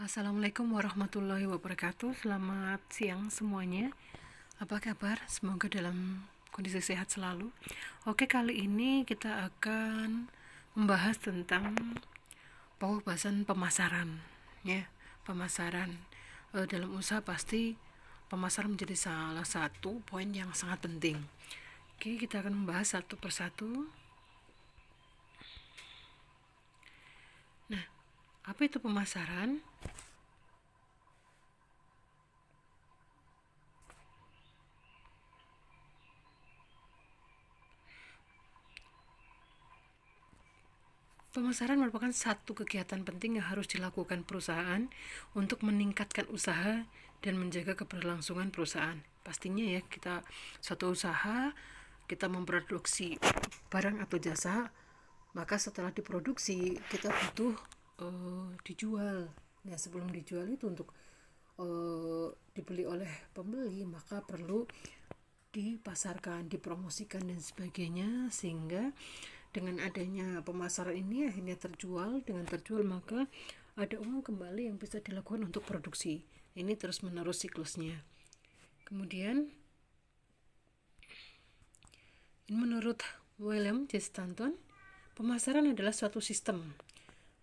Assalamualaikum warahmatullahi wabarakatuh. Selamat siang semuanya. Apa kabar? Semoga dalam kondisi sehat selalu. Oke, kali ini kita akan membahas tentang pembahasan pemasaran. Ya, pemasaran dalam usaha pasti pemasaran menjadi salah satu poin yang sangat penting. Oke, kita akan membahas satu persatu. Nah, apa itu pemasaran? Pemasaran merupakan satu kegiatan penting yang harus dilakukan perusahaan untuk meningkatkan usaha dan menjaga keberlangsungan perusahaan. Pastinya ya, suatu usaha, kita memproduksi barang atau jasa, maka setelah diproduksi kita butuh dijual. Nah, sebelum dijual itu untuk dibeli oleh pembeli, maka perlu dipasarkan, dipromosikan dan sebagainya, sehingga dengan adanya pemasaran ini akhirnya terjual. Dengan terjual maka ada uang kembali yang bisa dilakukan untuk produksi. Ini terus menerus siklusnya. Kemudian menurut William J. Stanton, pemasaran adalah suatu sistem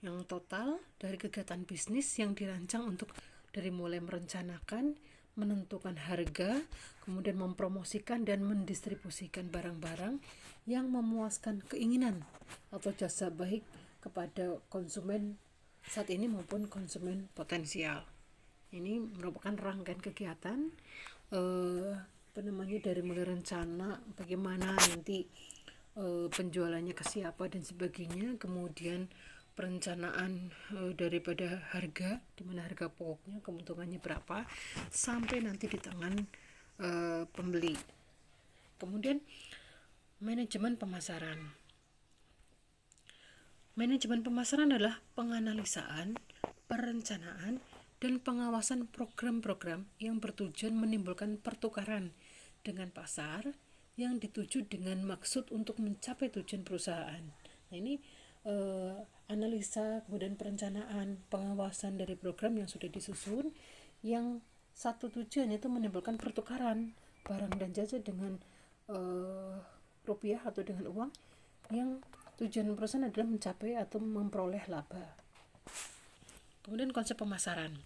yang total dari kegiatan bisnis yang dirancang untuk dari mulai merencanakan, menentukan harga, kemudian mempromosikan dan mendistribusikan barang-barang yang memuaskan keinginan atau jasa baik kepada konsumen saat ini maupun konsumen potensial. Ini merupakan rangkaian kegiatan dari mulai rencana bagaimana nanti penjualannya ke siapa dan sebagainya, kemudian perencanaan daripada harga, di mana harga pokoknya keuntungannya berapa, sampai nanti di tangan pembeli. Kemudian manajemen pemasaran. Manajemen pemasaran adalah penganalisaan, perencanaan, dan pengawasan program-program yang bertujuan menimbulkan pertukaran dengan pasar yang dituju dengan maksud untuk mencapai tujuan perusahaan. Nah, ini analisa, kemudian perencanaan, pengawasan dari program yang sudah disusun, yang satu tujuan itu menimbulkan pertukaran barang dan jasa dengan rupiah atau dengan uang, yang tujuan perusahaan adalah mencapai atau memperoleh laba. Kemudian konsep pemasaran.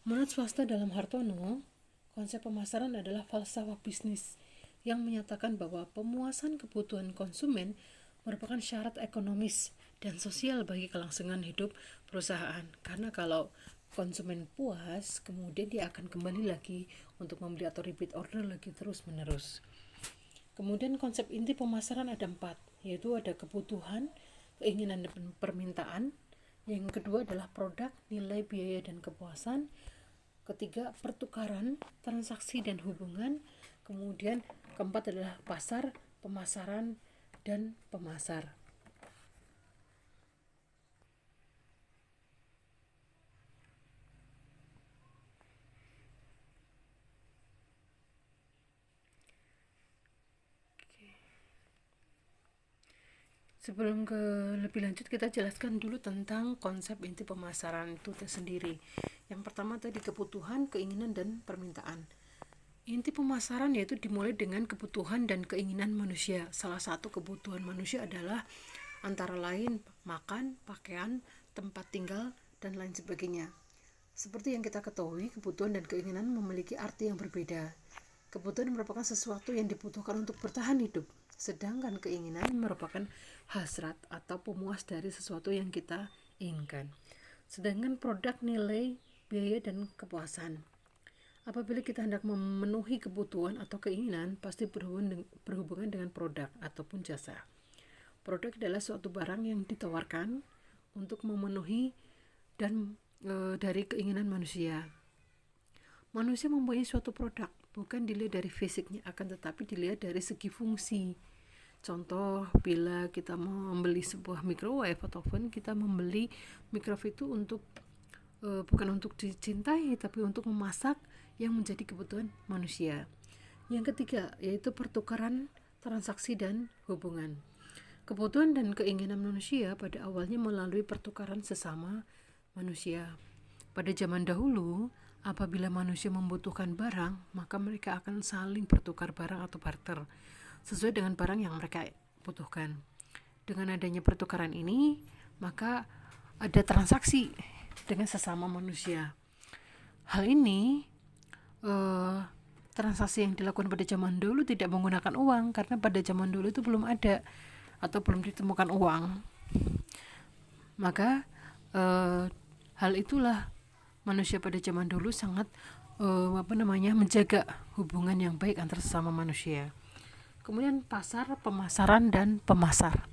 Menurut swasta dalam Hartono, konsep pemasaran adalah falsafah bisnis yang menyatakan bahwa pemuasan kebutuhan konsumen merupakan syarat ekonomis dan sosial bagi kelangsungan hidup perusahaan. Karena kalau konsumen puas, kemudian dia akan kembali lagi untuk membeli atau repeat order lagi terus menerus. Kemudian konsep inti pemasaran ada 4, yaitu ada kebutuhan, keinginan dan permintaan. Yang kedua adalah produk, nilai, biaya dan kepuasan. Ketiga, pertukaran, transaksi dan hubungan. Kemudian keempat adalah pasar, pemasaran dan pemasar. Sebelum ke lebih lanjut, kita jelaskan dulu tentang konsep inti pemasaran itu sendiri. Yang pertama tadi kebutuhan, keinginan dan permintaan. Inti pemasaran yaitu dimulai dengan kebutuhan dan keinginan manusia. Salah satu kebutuhan manusia adalah antara lain makan, pakaian, tempat tinggal, dan lain sebagainya. Seperti yang kita ketahui, kebutuhan dan keinginan memiliki arti yang berbeda. Kebutuhan merupakan sesuatu yang dibutuhkan untuk bertahan hidup, sedangkan keinginan merupakan hasrat atau pemuas dari sesuatu yang kita inginkan. Sedangkan produk, nilai, biaya, dan kepuasan. Apabila kita hendak memenuhi kebutuhan atau keinginan, pasti berhubungan dengan produk ataupun jasa. Produk adalah suatu barang yang ditawarkan untuk memenuhi dan dari keinginan manusia. Manusia mempunyai suatu produk bukan dilihat dari fisiknya, akan tetapi dilihat dari segi fungsi. Contoh, bila kita mau membeli sebuah microwave atau oven, kita membeli microwave itu untuk bukan untuk dicintai, tapi untuk memasak, yang menjadi kebutuhan manusia. Yang ketiga yaitu pertukaran, transaksi dan hubungan. Kebutuhan dan keinginan manusia pada awalnya melalui pertukaran sesama manusia. Pada zaman dahulu, apabila manusia membutuhkan barang, maka mereka akan saling bertukar barang atau barter sesuai dengan barang yang mereka butuhkan. Dengan adanya pertukaran ini, maka ada transaksi dengan sesama manusia. Hal ini transaksi yang dilakukan pada zaman dulu tidak menggunakan uang, karena pada zaman dulu itu belum ada atau belum ditemukan uang. Maka hal itulah manusia pada zaman dulu sangat menjaga hubungan yang baik antar sesama manusia. Kemudian pasar, pemasaran, dan pemasar.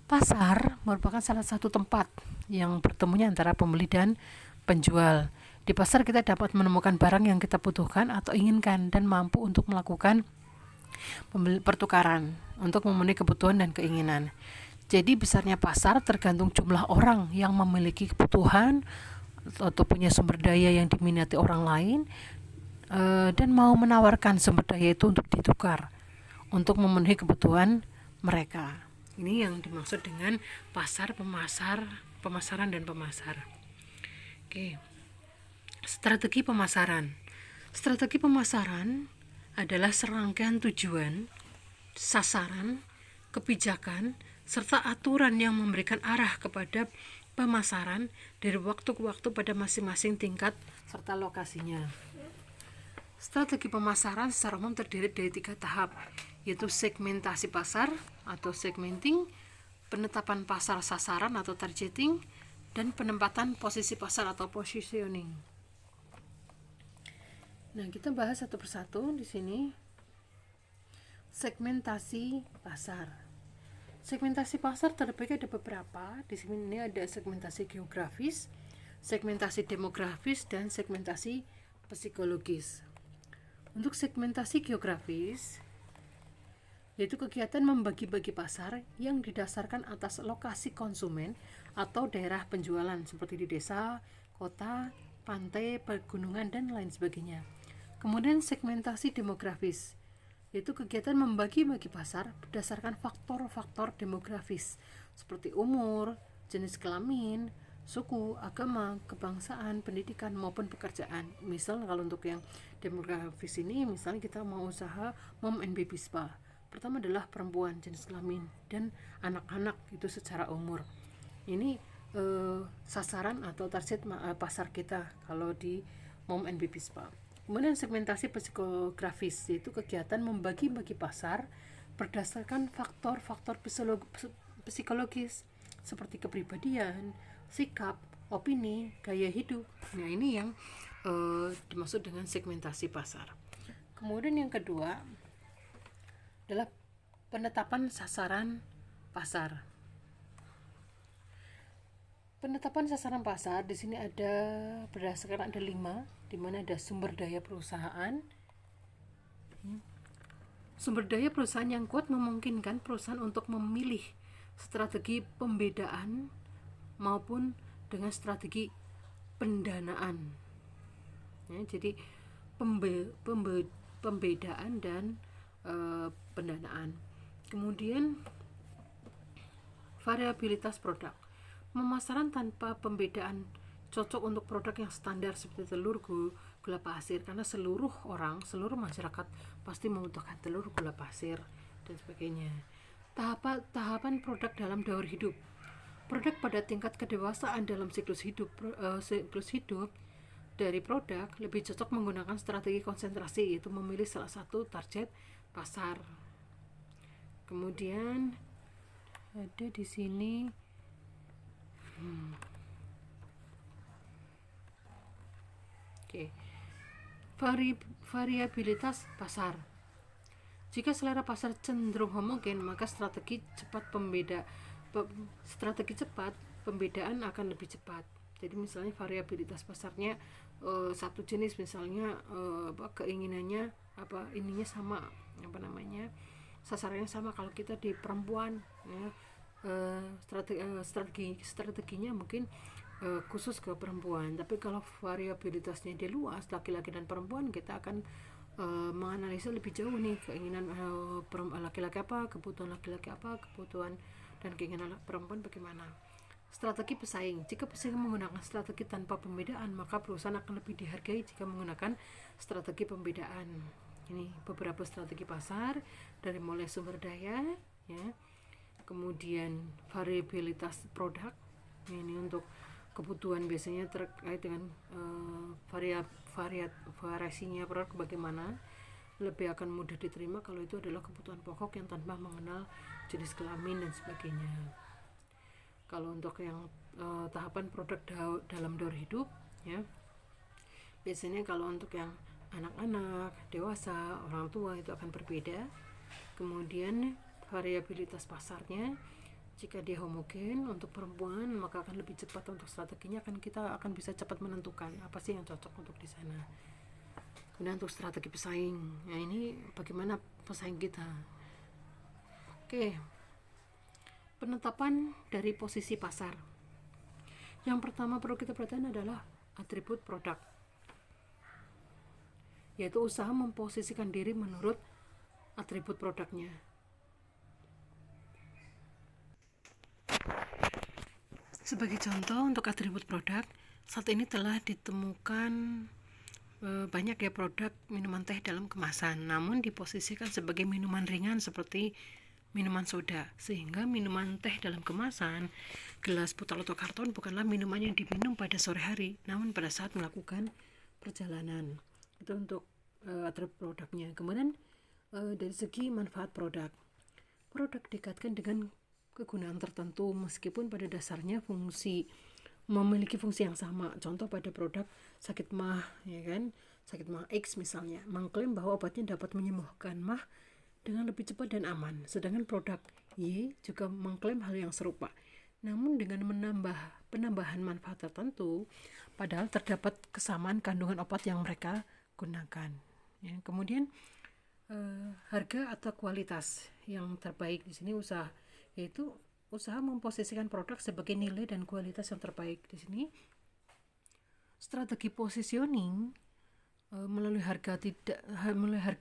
Pasar merupakan salah satu tempat yang bertemunya antara pembeli dan penjual. Di pasar kita dapat menemukan barang yang kita butuhkan atau inginkan dan mampu untuk melakukan pertukaran untuk memenuhi kebutuhan dan keinginan. Jadi besarnya pasar tergantung jumlah orang yang memiliki kebutuhan atau punya sumber daya yang diminati orang lain dan mau menawarkan sumber daya itu untuk ditukar untuk memenuhi kebutuhan mereka. Ini yang dimaksud dengan pasar, pemasaran, dan pemasar. Oke. Strategi pemasaran. Strategi pemasaran adalah serangkaian tujuan, sasaran, kebijakan, serta aturan yang memberikan arah kepada pemasaran dari waktu ke waktu pada masing-masing tingkat serta lokasinya. Strategi pemasaran secara umum terdiri dari 3 tahap, yaitu segmentasi pasar atau segmenting, penetapan pasar sasaran atau targeting, dan penempatan posisi pasar atau positioning. Nah, kita bahas satu persatu di sini. Segmentasi pasar. Segmentasi pasar terbagi ada beberapa. Di sini ada segmentasi geografis, segmentasi demografis, dan segmentasi psikologis. Untuk segmentasi geografis, yaitu kegiatan membagi-bagi pasar yang didasarkan atas lokasi konsumen atau daerah penjualan seperti di desa, kota, pantai, pegunungan, dan lain sebagainya. Kemudian segmentasi demografis, yaitu kegiatan membagi-bagi pasar berdasarkan faktor-faktor demografis seperti umur, jenis kelamin, suku, agama, kebangsaan, pendidikan, maupun pekerjaan. Misal kalau untuk yang demografis ini, misalnya kita mau usaha mom and baby spa. Pertama adalah perempuan, jenis kelamin, dan anak-anak itu secara umur. Ini sasaran atau target pasar kita kalau di mom and baby spa. Kemudian segmentasi psikografis, yaitu kegiatan membagi-bagi pasar berdasarkan faktor-faktor psikologis seperti kepribadian, sikap, opini, gaya hidup. Nah, ini yang dimaksud dengan segmentasi pasar. Kemudian yang kedua adalah penetapan sasaran pasar. Penetapan sasaran pasar di sini berdasarkan ada 5, di mana ada sumber daya perusahaan. Sumber daya perusahaan yang kuat memungkinkan perusahaan untuk memilih strategi pembedaan maupun dengan strategi pendanaan. Ya, jadi pembedaan dan pendanaan. Kemudian variabilitas produk. Pemasaran tanpa pembedaan cocok untuk produk yang standar seperti telur, gula pasir, karena seluruh masyarakat pasti membutuhkan telur, gula pasir, dan sebagainya. Tahapan produk dalam daur hidup. Produk pada tingkat kedewasaan dalam siklus hidup dari produk lebih cocok menggunakan strategi konsentrasi, yaitu memilih salah satu target pasar. Kemudian ada di sini variabilitas pasar. Jika selera pasar cenderung homogen, maka strategi cepat pembedaan akan lebih cepat. Jadi misalnya variabilitas pasarnya satu jenis, misalnya keinginannya sama, sasarannya sama. Kalau kita di perempuan, ya, strateginya mungkin khusus ke perempuan. Tapi kalau variabilitasnya dia luas, laki-laki dan perempuan, kita akan menganalisa lebih jauh nih, keinginan laki-laki apa, kebutuhan laki-laki apa, kebutuhan dan keinginan perempuan bagaimana. Strategi pesaing. Jika pesaing menggunakan strategi tanpa pembedaan, maka perusahaan akan lebih dihargai jika menggunakan strategi pembedaan. Ini beberapa strategi pasar, dari mulai sumber daya, ya, kemudian variabilitas produk. Ini untuk kebutuhan biasanya terkait dengan variasinya produk bagaimana, lebih akan mudah diterima kalau itu adalah kebutuhan pokok yang tanpa mengenal jenis kelamin dan sebagainya. Kalau untuk yang tahapan produk dalam daur hidup, ya, biasanya kalau untuk yang anak-anak, dewasa, orang tua itu akan berbeda. Kemudian variabilitas pasarnya, jika dia homogen untuk perempuan maka akan lebih cepat untuk strateginya, kita akan bisa cepat menentukan apa sih yang cocok untuk di sana. Kemudian untuk strategi pesaing, nah ini bagaimana pesaing kita. Oke, penetapan dari posisi pasar. Yang pertama perlu kita perhatikan adalah atribut produk, yaitu usaha memposisikan diri menurut atribut produknya. Sebagai contoh untuk atribut produk, saat ini telah ditemukan banyak ya produk minuman teh dalam kemasan, namun diposisikan sebagai minuman ringan seperti minuman soda, sehingga minuman teh dalam kemasan, gelas, botol atau karton bukanlah minuman yang diminum pada sore hari, namun pada saat melakukan perjalanan. Itu untuk atribut produknya. Kemudian dari segi manfaat produk dikaitkan dengan kegunaan tertentu meskipun pada dasarnya memiliki fungsi yang sama. Contoh pada produk sakit mah, ya kan, sakit mah X misalnya, mengklaim bahwa obatnya dapat menyembuhkan mah dengan lebih cepat dan aman. Sedangkan produk Y juga mengklaim hal yang serupa, namun dengan penambahan manfaat tertentu, padahal terdapat kesamaan kandungan obat yang mereka gunakan. Ya, kemudian harga atau kualitas yang terbaik di sini yaitu usaha memposisikan produk sebagai nilai dan kualitas yang terbaik. Di sini strategi positioning melalui harga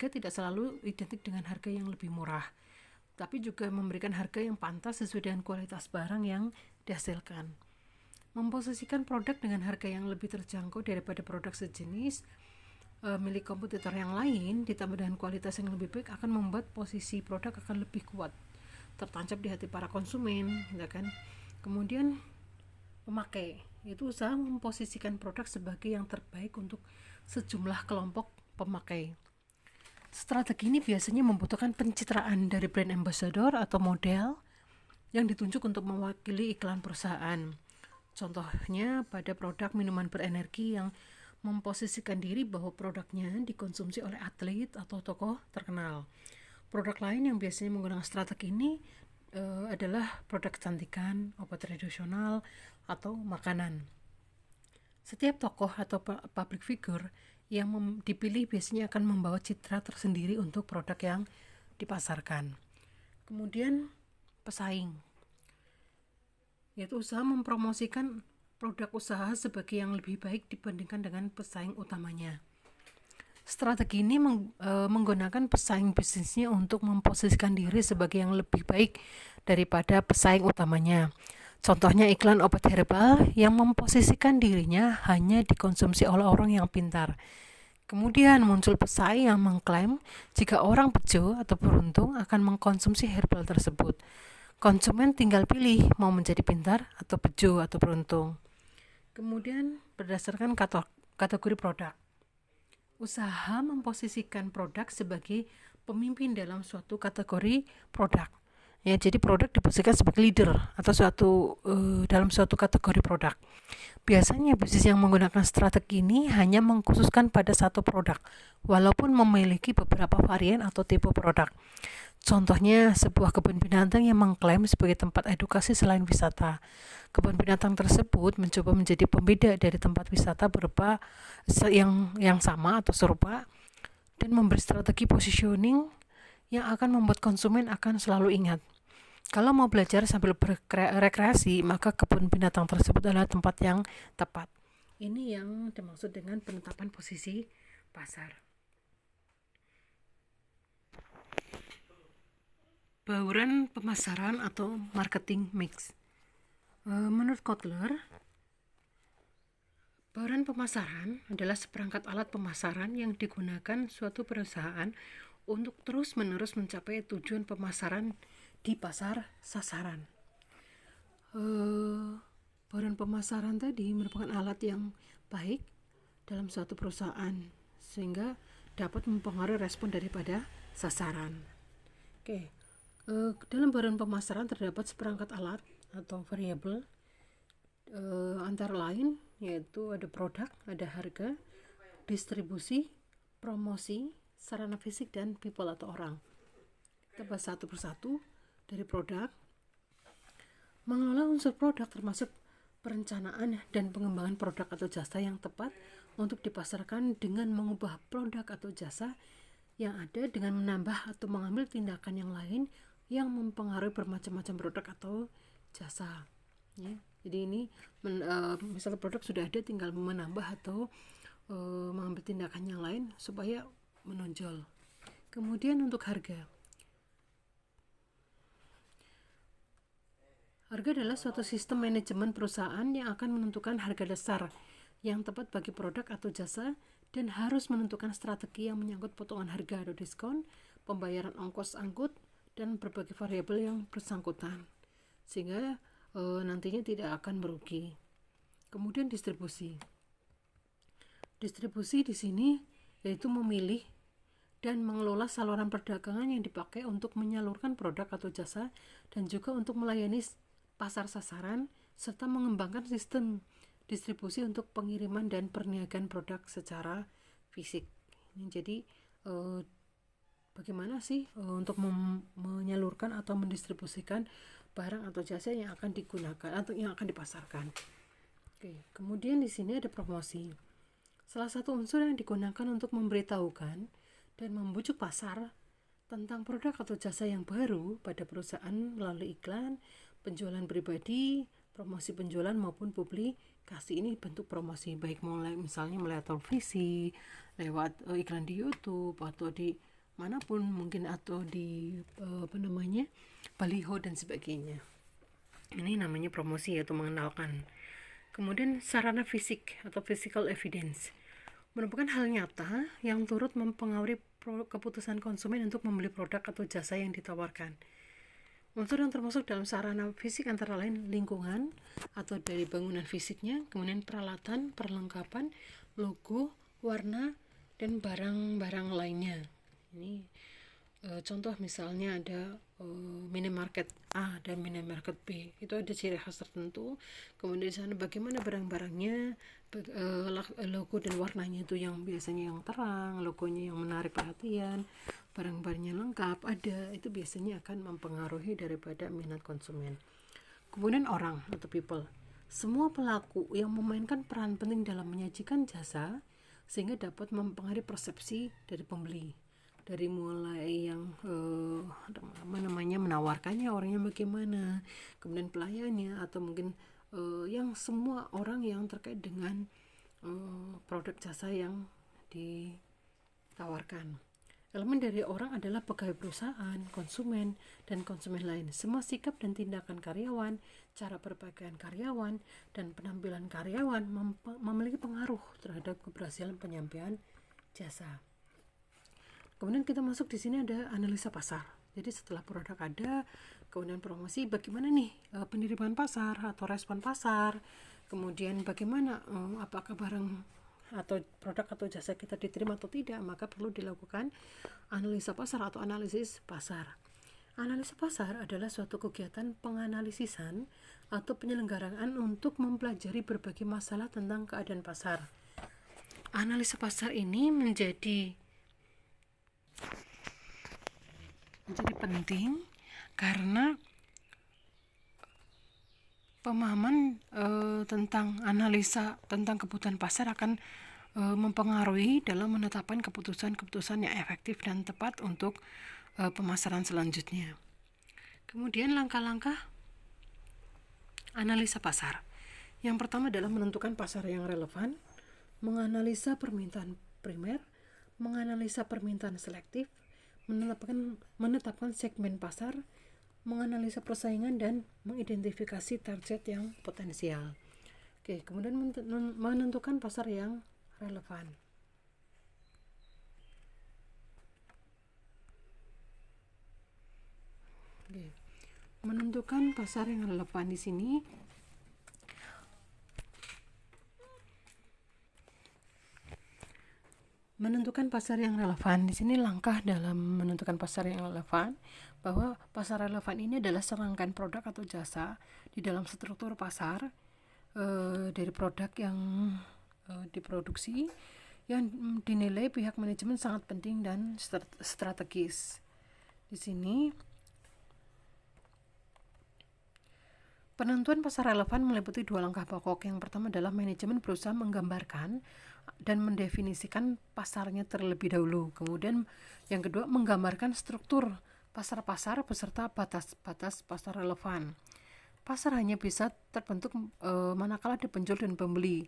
tidak selalu identik dengan harga yang lebih murah, tapi juga memberikan harga yang pantas sesuai dengan kualitas barang yang dihasilkan. Memposisikan produk dengan harga yang lebih terjangkau daripada produk sejenis milik kompetitor yang lain ditambah dengan kualitas yang lebih baik akan membuat posisi produk akan lebih kuat, tertancap di hati para konsumen, ya kan. Kemudian pemakai, itu usaha memposisikan produk sebagai yang terbaik untuk sejumlah kelompok pemakai. Strategi ini biasanya membutuhkan pencitraan dari brand ambassador atau model yang ditunjuk untuk mewakili iklan perusahaan. Contohnya pada produk minuman berenergi yang memposisikan diri bahwa produknya dikonsumsi oleh atlet atau tokoh terkenal. Produk lain yang biasanya menggunakan strategi ini adalah produk kecantikan, obat tradisional, atau makanan. Setiap tokoh atau public figure yang dipilih biasanya akan membawa citra tersendiri untuk produk yang dipasarkan. Kemudian pesaing, yaitu usaha mempromosikan produk usaha sebagai yang lebih baik dibandingkan dengan pesaing utamanya. Strategi ini menggunakan pesaing bisnisnya untuk memposisikan diri sebagai yang lebih baik daripada pesaing utamanya. Contohnya iklan obat herbal yang memposisikan dirinya hanya dikonsumsi oleh orang yang pintar. Kemudian muncul pesaing yang mengklaim jika orang bejo atau beruntung akan mengkonsumsi herbal tersebut. Konsumen tinggal pilih mau menjadi pintar atau bejo atau beruntung. Kemudian berdasarkan kategori produk, usaha memposisikan produk sebagai pemimpin dalam suatu kategori produk. Ya, jadi produk diposisikan sebagai leader atau dalam suatu kategori produk. Biasanya bisnis yang menggunakan strategi ini hanya mengkhususkan pada satu produk, walaupun memiliki beberapa varian atau tipe produk. Contohnya sebuah kebun binatang yang mengklaim sebagai tempat edukasi selain wisata. Kebun binatang tersebut mencoba menjadi pembeda dari tempat wisata berupa yang sama atau serupa dan memberi strategi positioning yang akan membuat konsumen akan selalu ingat. Kalau mau belajar sambil berrekreasi, maka kebun binatang tersebut adalah tempat yang tepat. Ini yang dimaksud dengan penetapan posisi pasar. Bauran pemasaran atau marketing mix. Menurut Kotler, peran pemasaran adalah seperangkat alat pemasaran yang digunakan suatu perusahaan untuk terus-menerus mencapai tujuan pemasaran di pasar sasaran. Peran pemasaran tadi merupakan alat yang baik dalam suatu perusahaan sehingga dapat mempengaruhi respon daripada sasaran. Oke, dalam peran pemasaran terdapat seperangkat alat atau variabel antara lain yaitu ada produk, ada harga, distribusi, promosi, sarana fisik, dan people atau orang. Kita bahas satu persatu. Dari produk, mengelola unsur produk termasuk perencanaan dan pengembangan produk atau jasa yang tepat untuk dipasarkan dengan mengubah produk atau jasa yang ada dengan menambah atau mengambil tindakan yang lain yang mempengaruhi bermacam-macam produk atau jasa. Ya, jadi ini misalnya produk sudah ada, tinggal menambah atau mengambil tindakan yang lain supaya menonjol. Kemudian untuk harga. Harga adalah suatu sistem manajemen perusahaan yang akan menentukan harga dasar yang tepat bagi produk atau jasa dan harus menentukan strategi yang menyangkut potongan harga atau diskon, pembayaran ongkos angkut, dan berbagai variabel yang bersangkutan sehingga nantinya tidak akan merugi. Kemudian distribusi. Distribusi di sini yaitu memilih dan mengelola saluran perdagangan yang dipakai untuk menyalurkan produk atau jasa dan juga untuk melayani pasar sasaran serta mengembangkan sistem distribusi untuk pengiriman dan perniagaan produk secara fisik. Jadi bagaimana sih untuk menyalurkan atau mendistribusikan barang atau jasa yang akan digunakan atau yang akan dipasarkan. Oke, kemudian di sini ada promosi. Salah satu unsur yang digunakan untuk memberitahukan dan membujuk pasar tentang produk atau jasa yang baru pada perusahaan melalui iklan, penjualan pribadi, promosi penjualan maupun publikasi. Ini bentuk promosi baik misalnya melalui televisi, lewat iklan di YouTube atau di manapun mungkin, atau di baliho dan sebagainya. Ini namanya promosi, yaitu mengenalkan. Kemudian sarana fisik atau physical evidence merupakan hal nyata yang turut mempengaruhi keputusan konsumen untuk membeli produk atau jasa yang ditawarkan. Unsur yang termasuk dalam sarana fisik antara lain lingkungan atau dari bangunan fisiknya, kemudian peralatan, perlengkapan, logo, warna, dan barang-barang lainnya. Ini contoh misalnya ada minimarket A dan minimarket B, itu ada ciri khas tertentu. Kemudian di sana bagaimana barang-barangnya, logo dan warnanya itu yang biasanya yang terang, logonya yang menarik perhatian, barang-barangnya lengkap ada, itu biasanya akan mempengaruhi daripada minat konsumen. Kemudian orang atau people, semua pelaku yang memainkan peran penting dalam menyajikan jasa sehingga dapat mempengaruhi persepsi dari pembeli, dari mulai yang menawarkannya orangnya bagaimana, kemudian pelayannya, atau mungkin yang semua orang yang terkait dengan produk jasa yang ditawarkan. Elemen dari orang adalah pegawai perusahaan, konsumen, dan konsumen lain. Semua sikap dan tindakan karyawan, cara berpakaian karyawan, dan penampilan karyawan memiliki pengaruh terhadap keberhasilan penyampaian jasa. Kemudian kita masuk di sini ada analisa pasar. Jadi setelah produk ada, kemudian promosi, bagaimana nih penerimaan pasar atau respon pasar, kemudian bagaimana apakah barang atau produk atau jasa kita diterima atau tidak, maka perlu dilakukan analisa pasar atau analisis pasar. Analisa pasar adalah suatu kegiatan penganalisisan atau penyelenggaraan untuk mempelajari berbagai masalah tentang keadaan pasar. Analisa pasar ini menjadi penting karena pemahaman tentang analisa tentang kebutuhan pasar akan mempengaruhi dalam menetapkan keputusan-keputusan yang efektif dan tepat untuk pemasaran selanjutnya. Kemudian langkah-langkah analisa pasar. Yang pertama adalah menentukan pasar yang relevan, menganalisa permintaan primer, menganalisa permintaan selektif, menetapkan segmen pasar, menganalisa persaingan dan mengidentifikasi target yang potensial. Oke, kemudian menentukan pasar yang relevan. Oke. Menentukan pasar yang relevan di sini langkah dalam menentukan pasar yang relevan, bahwa pasar relevan ini adalah serangkaian produk atau jasa di dalam struktur pasar dari produk yang diproduksi yang dinilai pihak manajemen sangat penting dan strategis. Di sini penentuan pasar relevan meliputi 2 langkah pokok. Yang pertama adalah manajemen berusaha menggambarkan dan mendefinisikan pasarnya terlebih dahulu. Kemudian yang kedua, menggambarkan struktur pasar-pasar beserta batas-batas pasar relevan. Pasar hanya bisa terbentuk manakala ada penjual dan pembeli.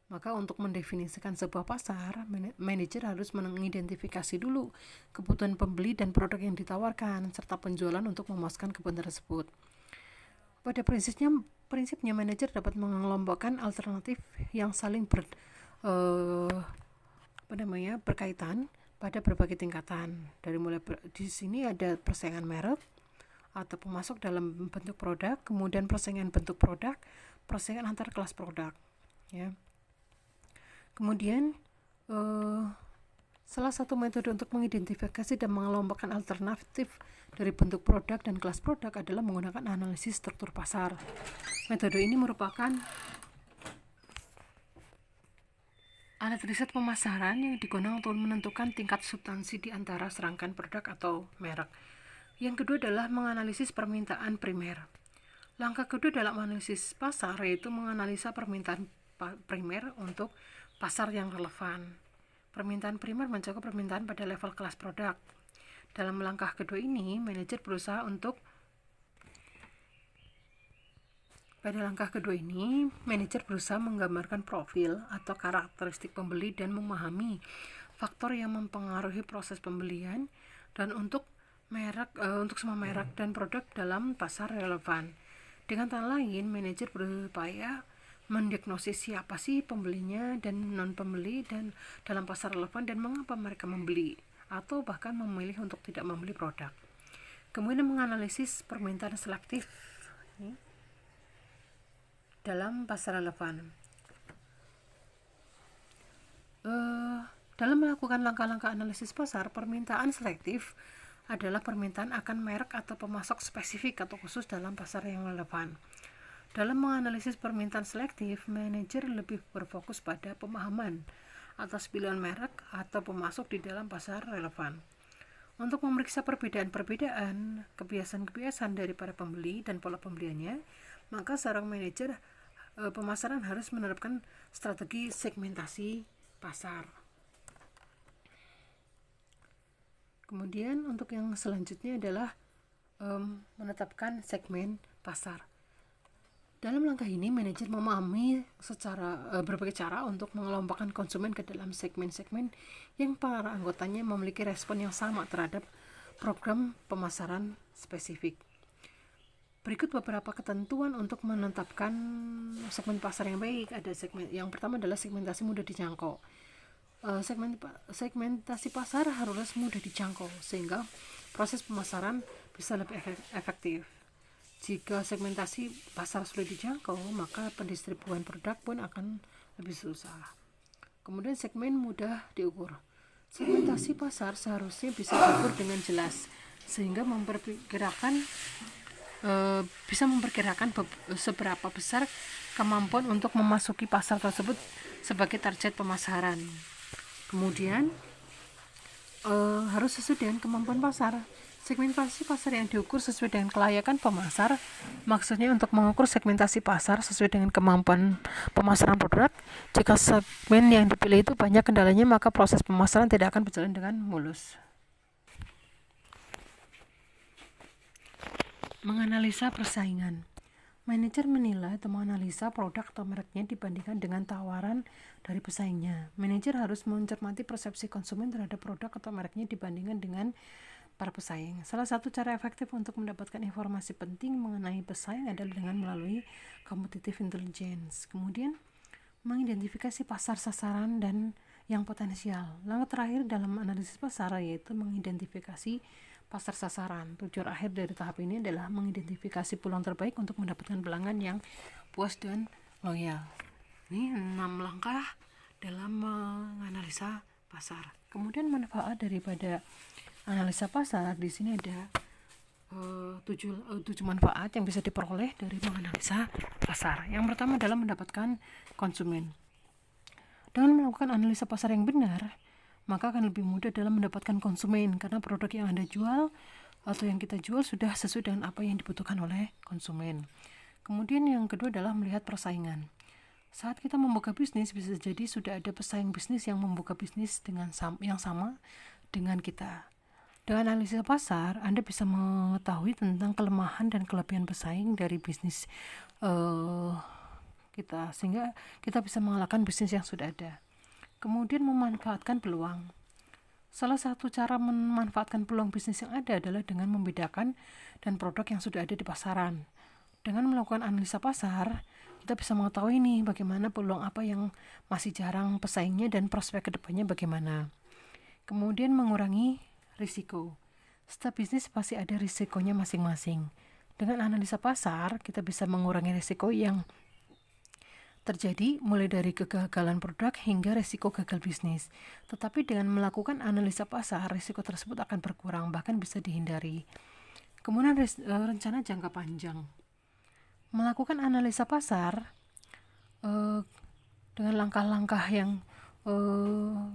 Maka untuk mendefinisikan sebuah pasar, manajer harus mengidentifikasi dulu kebutuhan pembeli dan produk yang ditawarkan, serta penjualan untuk memuaskan kebutuhan tersebut. Pada prinsipnya manajer dapat mengelompokkan alternatif yang saling berkaitan pada berbagai tingkatan. Dari mulai di sini ada persaingan merek atau pemasok dalam bentuk produk, kemudian persaingan bentuk produk, persaingan antar kelas produk, ya. Kemudian salah satu metode untuk mengidentifikasi dan mengelompokkan alternatif dari bentuk produk dan kelas produk adalah menggunakan analisis struktur pasar. Metode ini merupakan alat riset pemasaran yang digunakan untuk menentukan tingkat substansi di antara serangkaian produk atau merek. Yang kedua adalah menganalisis permintaan primer. Langkah kedua dalam analisis pasar yaitu menganalisa permintaan primer untuk pasar yang relevan. Permintaan primer mencakup permintaan pada level kelas produk. Dalam langkah kedua ini, manajer berusaha menggambarkan profil atau karakteristik pembeli dan memahami faktor yang mempengaruhi proses pembelian dan untuk semua merek dan produk dalam pasar relevan. Dengan kata lain, manajer berupaya mendiagnosis siapa sih pembelinya dan non-pembeli dan dalam pasar relevan dan mengapa mereka membeli atau bahkan memilih untuk tidak membeli produk. Kemudian menganalisis permintaan selektif dalam pasar relevan. Dalam melakukan langkah-langkah analisis pasar, permintaan selektif adalah permintaan akan merek atau pemasok spesifik atau khusus dalam pasar yang relevan. Dalam menganalisis permintaan selektif, manajer lebih berfokus pada pemahaman atas pilihan merek atau pemasok di dalam pasar relevan. Untuk memeriksa perbedaan-perbedaan kebiasaan-kebiasaan dari para pembeli dan pola pembeliannya, maka seorang manajer pemasaran harus menerapkan strategi segmentasi pasar. Kemudian untuk yang selanjutnya adalah menetapkan segmen pasar. Dalam langkah ini, manajer memahami secara berbagai cara untuk mengelompokkan konsumen ke dalam segmen-segmen yang para anggotanya memiliki respon yang sama terhadap program pemasaran spesifik. Berikut beberapa ketentuan untuk menetapkan segmen pasar yang baik. Yang pertama adalah segmentasi mudah dijangkau. Segmentasi pasar harus mudah dijangkau sehingga proses pemasaran bisa lebih efektif. Jika segmentasi pasar sulit dijangkau, maka pendistribusian produk pun akan lebih susah. Kemudian segmen mudah diukur. Segmentasi pasar seharusnya bisa diukur dengan jelas sehingga bisa memperkirakan seberapa besar kemampuan untuk memasuki pasar tersebut sebagai target pemasaran. Kemudian harus sesuai dengan kemampuan pasar. Segmentasi pasar yang diukur sesuai dengan kelayakan pemasar, maksudnya untuk mengukur segmentasi pasar sesuai dengan kemampuan pemasaran produk. Jika segmen yang dipilih itu banyak kendalanya, maka proses pemasaran tidak akan berjalan dengan mulus. Menganalisa persaingan. Manajer menilai atau menganalisa produk atau mereknya dibandingkan dengan tawaran dari pesaingnya. Manajer harus mencermati persepsi konsumen terhadap produk atau mereknya dibandingkan dengan para pesaing. Salah satu cara efektif untuk mendapatkan informasi penting mengenai pesaing adalah dengan melalui competitive intelligence. Kemudian mengidentifikasi pasar sasaran dan yang potensial. Langkah terakhir dalam analisis pasar yaitu mengidentifikasi pasar sasaran. Tujuan akhir dari tahap ini adalah mengidentifikasi peluang terbaik untuk mendapatkan pelanggan yang puas dan loyal. Ini 6 langkah dalam menganalisa pasar. Kemudian manfaat daripada analisa pasar di sini ada 7 manfaat yang bisa diperoleh dari menganalisa pasar. Yang pertama adalah mendapatkan konsumen. Dengan melakukan analisa pasar yang benar, maka akan lebih mudah dalam mendapatkan konsumen karena produk yang Anda jual atau yang kita jual sudah sesuai dengan apa yang dibutuhkan oleh konsumen. Kemudian yang kedua adalah melihat persaingan. Saat kita membuka bisnis, bisa jadi sudah ada pesaing bisnis yang membuka bisnis yang sama dengan kita. Dengan analisis pasar, Anda bisa mengetahui tentang kelemahan dan kelebihan pesaing dari bisnis kita, sehingga kita bisa mengalahkan bisnis yang sudah ada. Kemudian memanfaatkan peluang. Salah satu cara memanfaatkan peluang bisnis yang ada adalah dengan membedakan dan produk yang sudah ada di pasaran. Dengan melakukan analisa pasar, kita bisa mengetahui nih bagaimana peluang apa yang masih jarang pesaingnya dan prospek kedepannya bagaimana. Kemudian mengurangi risiko. Setiap bisnis pasti ada risikonya masing-masing. Dengan analisa pasar, kita bisa mengurangi risiko yang terjadi mulai dari kegagalan produk hingga risiko gagal bisnis. Tetapi dengan melakukan analisa pasar, risiko tersebut akan berkurang, bahkan bisa dihindari. Kemudian rencana jangka panjang. Melakukan analisa pasar dengan langkah-langkah yang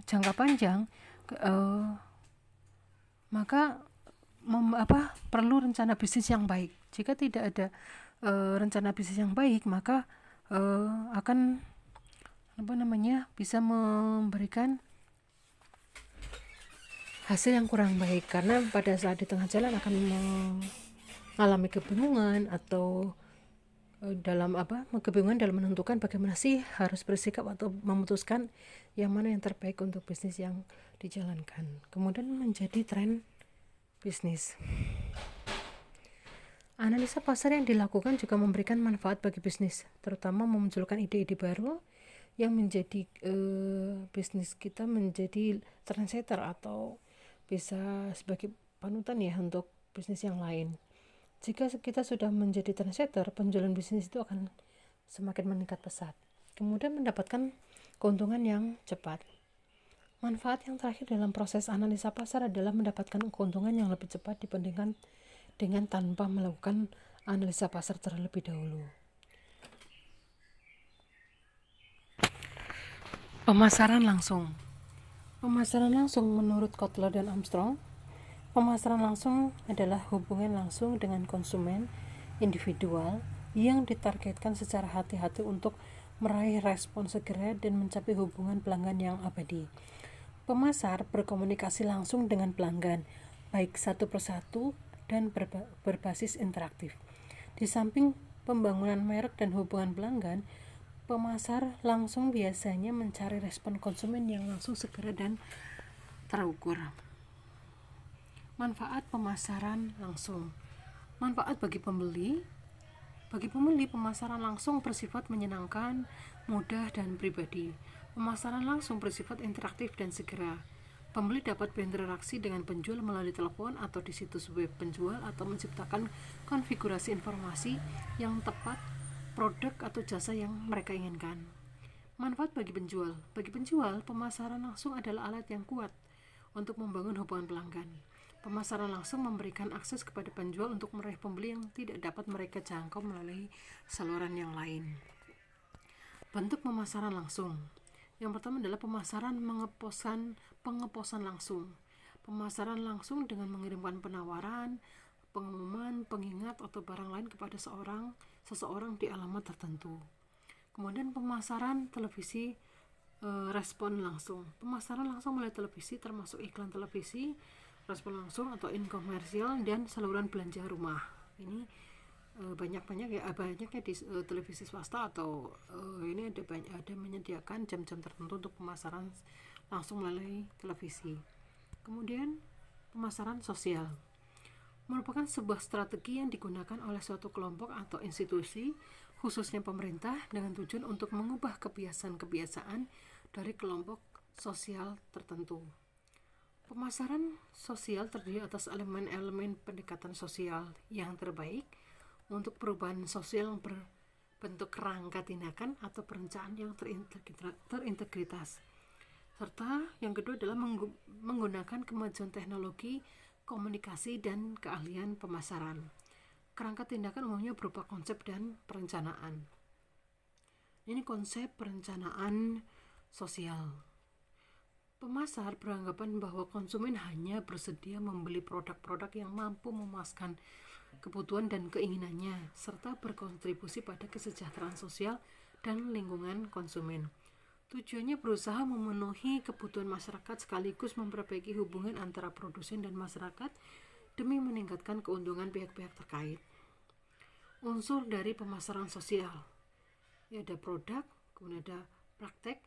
jangka panjang, maka perlu rencana bisnis yang baik. Jika tidak ada rencana bisnis yang baik, maka akan bisa memberikan hasil yang kurang baik, karena pada saat di tengah jalan akan mengalami kebingungan atau kebingungan dalam menentukan bagaimana sih harus bersikap atau memutuskan yang mana yang terbaik untuk bisnis yang dijalankan. Kemudian menjadi tren bisnis. Analisa pasar yang dilakukan juga memberikan manfaat bagi bisnis, terutama memunculkan ide-ide baru yang menjadi bisnis kita menjadi trendsetter atau bisa sebagai panutan ya untuk bisnis yang lain. Jika kita sudah menjadi trendsetter, penjualan bisnis itu akan semakin meningkat pesat. Kemudian mendapatkan keuntungan yang cepat. Manfaat yang terakhir dalam proses analisa pasar adalah mendapatkan keuntungan yang lebih cepat dibandingkan dengan tanpa melakukan analisa pasar terlebih dahulu. Pemasaran langsung. Pemasaran langsung menurut Kotler dan Armstrong, pemasaran langsung adalah hubungan langsung dengan konsumen individual yang ditargetkan secara hati-hati untuk meraih respon segera dan mencapai hubungan pelanggan yang abadi. Pemasar berkomunikasi langsung dengan pelanggan, baik satu persatu dan berbasis interaktif. Di samping pembangunan merek dan hubungan pelanggan, pemasar langsung biasanya mencari respon konsumen yang langsung, segera, dan terukur. Manfaat pemasaran langsung. Manfaat bagi pembeli. Bagi pembeli, pemasaran langsung bersifat menyenangkan, mudah, dan pribadi. Pemasaran langsung bersifat interaktif dan segera. Pembeli dapat berinteraksi dengan penjual melalui telepon atau di situs web penjual atau menciptakan konfigurasi informasi yang tepat produk atau jasa yang mereka inginkan. Manfaat bagi penjual. Bagi penjual, pemasaran langsung adalah alat yang kuat untuk membangun hubungan pelanggan. Pemasaran langsung memberikan akses kepada penjual untuk meraih pembeli yang tidak dapat mereka jangkau melalui saluran yang lain. Bentuk pemasaran langsung. Yang pertama adalah pemasaran pengeposan langsung. Pemasaran langsung dengan mengirimkan penawaran, pengumuman, pengingat, atau barang lain kepada seseorang di alamat tertentu. Kemudian pemasaran televisi respon langsung. Pemasaran langsung melalui televisi termasuk iklan televisi, respon langsung atau inkomersial, dan saluran belanja rumah. Ini banyaknya di televisi swasta atau ini ada menyediakan jam-jam tertentu untuk pemasaran langsung melalui televisi. Kemudian Pemasaran sosial merupakan sebuah strategi yang digunakan oleh suatu kelompok atau institusi, khususnya pemerintah, dengan tujuan untuk mengubah kebiasaan-kebiasaan dari kelompok sosial tertentu. Pemasaran sosial terdiri atas elemen-elemen pendekatan sosial yang terbaik untuk perubahan sosial yang berbentuk kerangka tindakan atau perencanaan yang terintegritas. Serta yang kedua adalah menggunakan kemajuan teknologi, komunikasi, dan keahlian pemasaran. Kerangka tindakan umumnya berupa konsep dan perencanaan. Ini konsep perencanaan sosial. Pemasar beranggapan bahwa konsumen hanya bersedia membeli produk-produk yang mampu memuaskan kebutuhan dan keinginannya, serta berkontribusi pada kesejahteraan sosial dan lingkungan konsumen. Tujuannya berusaha memenuhi kebutuhan masyarakat sekaligus memperbaiki hubungan antara produsen dan masyarakat demi meningkatkan keuntungan pihak-pihak terkait. Unsur dari pemasaran sosial, ya, ada produk, kemudian ada praktek.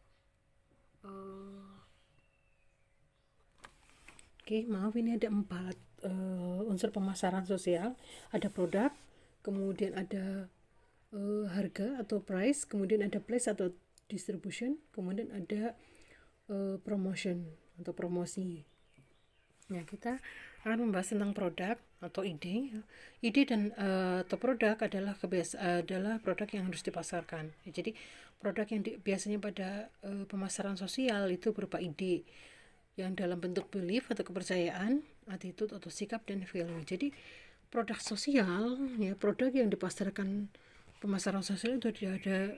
Ini ada 4 unsur pemasaran sosial. Ada produk, kemudian ada harga atau price, kemudian ada place atau distribution, kemudian ada promotion atau promosi. Nah, kita akan membahas tentang produk atau ide. Ide dan atau produk adalah produk yang harus dipasarkan. Jadi produk yang biasanya pada pemasaran sosial itu berupa ide yang dalam bentuk belief atau kepercayaan, attitude atau sikap, dan value. Jadi produk sosial, ya, produk yang dipasarkan pemasaran sosial itu ada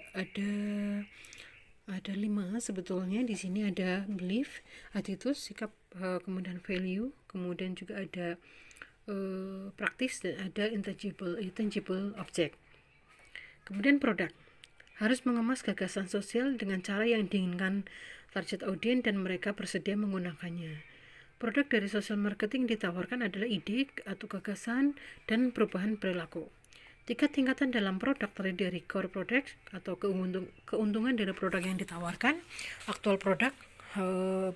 5 sebetulnya. Di sini ada belief, attitude, sikap, kemudian value, kemudian juga ada praktis, dan ada intangible object. Kemudian produk harus mengemas gagasan sosial dengan cara yang diinginkan target audiens dan mereka bersedia menggunakannya. Produk dari social marketing ditawarkan adalah ide atau gagasan dan perubahan perilaku. 3 tingkatan dalam produk terdiri dari core product atau keuntungan dari produk yang ditawarkan, aktual produk,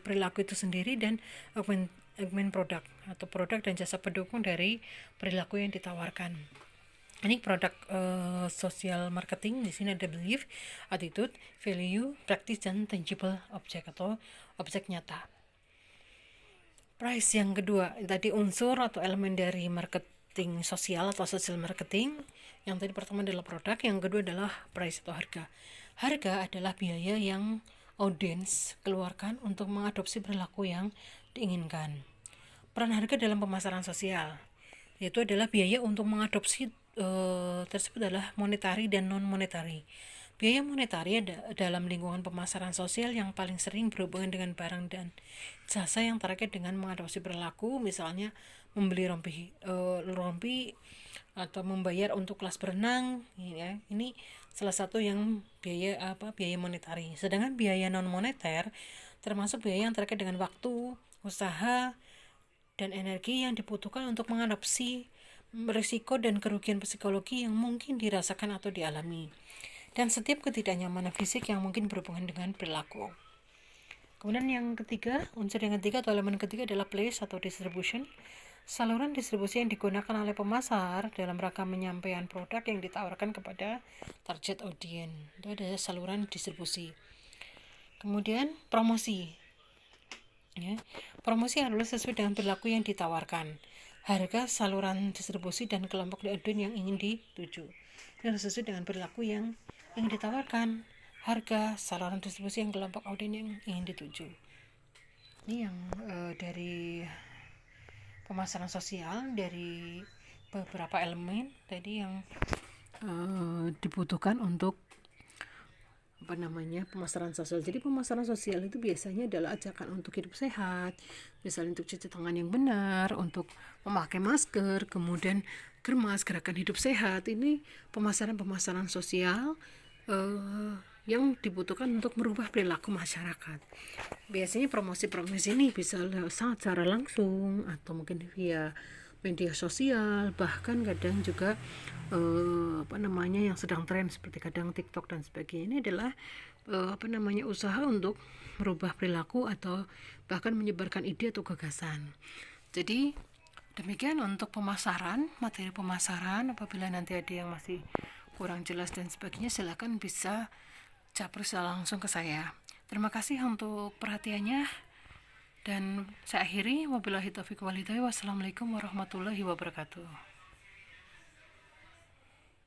perilaku itu sendiri, dan augment produk atau produk dan jasa pendukung dari perilaku yang ditawarkan. Ini produk social marketing. Di sini ada belief, attitude, value, practice, dan tangible object atau objek nyata. Price yang kedua, tadi unsur atau elemen dari marketing sosial atau social marketing. Yang tadi pertama adalah produk, yang kedua adalah price atau harga. Harga adalah biaya yang audiens keluarkan untuk mengadopsi perilaku yang diinginkan. Peran harga dalam pemasaran sosial yaitu adalah biaya untuk mengadopsi tersebut adalah monetary dan non-monetary. Biaya monetary dalam lingkungan pemasaran sosial yang paling sering berhubungan dengan barang dan jasa yang terkait dengan mengadopsi perilaku, misalnya membeli rompi atau membayar untuk kelas berenang, ya. Ini salah satu yang biaya monetary. Sedangkan biaya non-moneter termasuk biaya yang terkait dengan waktu, usaha, dan energi yang dibutuhkan untuk mengadopsi risiko dan kerugian psikologi yang mungkin dirasakan atau dialami, dan setiap ketidaknyamanan fisik yang mungkin berhubungan dengan perilaku. Kemudian unsur yang ketiga atau elemen ketiga adalah place atau distribution. Saluran distribusi yang digunakan oleh pemasar dalam rangka menyampaikan produk yang ditawarkan kepada target audiens. Itu ada saluran distribusi. Kemudian promosi. Ya, promosi adalah sesuai dengan perilaku yang ditawarkan. Harga, saluran distribusi, dan kelompok audiens yang ingin dituju. Ini harus sesuai dengan perilaku yang ingin ditawarkan. Harga, saluran distribusi, yang kelompok audiens yang ingin dituju. Ini yang dari pemasaran sosial, dari beberapa elemen tadi yang dibutuhkan untuk pemasaran sosial. Jadi pemasaran sosial itu biasanya adalah ajakan untuk hidup sehat, misalnya untuk cuci tangan yang benar, untuk memakai masker, kemudian germas, gerakan hidup sehat. Ini pemasaran sosial yang dibutuhkan untuk merubah perilaku masyarakat. Biasanya promosi ini bisa secara langsung atau mungkin via media sosial, bahkan kadang juga yang sedang tren seperti kadang TikTok dan sebagainya. Ini adalah usaha untuk merubah perilaku atau bahkan menyebarkan ide atau gagasan. Jadi demikian untuk pemasaran, materi pemasaran. Apabila nanti ada yang masih kurang jelas dan sebagainya, silakan bisa japri langsung ke saya. Terima kasih untuk perhatiannya, dan saya akhiri. Wabillahi taufiq walhidayah. Wassalamualaikum warahmatullahi wabarakatuh.